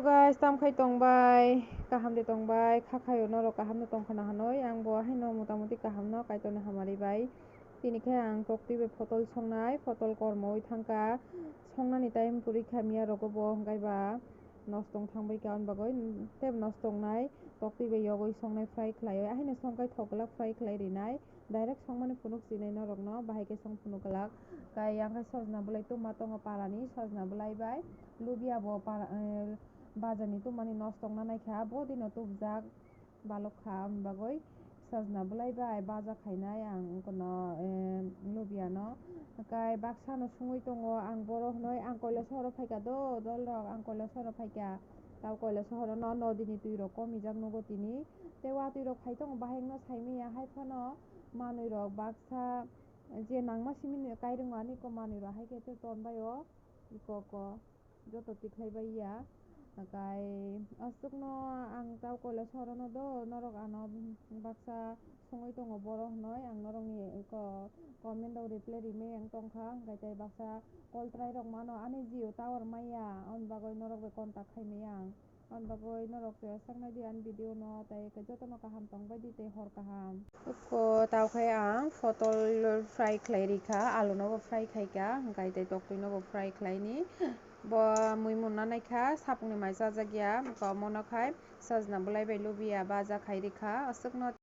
guys, tamkhai tongbai kaham de tongbai khakhayo norok kaham no tongkhana hanoi ang bo haino motamuti kaham no kaitoni hamari bai tini khai ang tokti bai photol songnai photol kormo oi thangka songnani time porikha miya rogo bo hingkai ba nostong thangbai ka on bagoi tebo nostong nai tokti bai yogoi songnai fry khlaioi haino songkai thoklak fry khlai rinai direct songmani phunuk chinai norok no bahai ke song phunuk kalak kai angkai sojna bulai tuma tongo palani sojna bulai bai lubia bo bazar ni tumani nostong na naikha bo dino tubjak balok kha oni bagoi sojna bulai bai baja khainai ang ongkono lubia no kai baksa no sungui tongo ang boro hinoi ang koilashahar o phaika do dol rok ang koilashahar o phaika tau koilashahar no nodi ni tui rok komijak nugo tini tei watui rok phai tongo bahai no saimanya haifano manui rok baksa je nangma simi kairung ani ko manui rok haike tonbai o iko joto tiklai bai ya kai asukno ang tau koilashahar no do norok ano baksa songoi tongo boro hinoi ang norok ni comment rok reply rimai ang tongkha hingkai tai baksa call try rok mano ani Jio tower maya oni bagoi norok bai contact khaimai ang oni bagoi norok saknai di ani video no tai jotono kaham tongbai di tei hor kaham tau khai ang photol fry khlai rikha alu no bo fry khaika hingkai tai toktui no bo fry khlai ni bo muimun no naikha sapung ni mai chajak ya omo no khai sojna bulai bai lubia baja khai rikha asukno.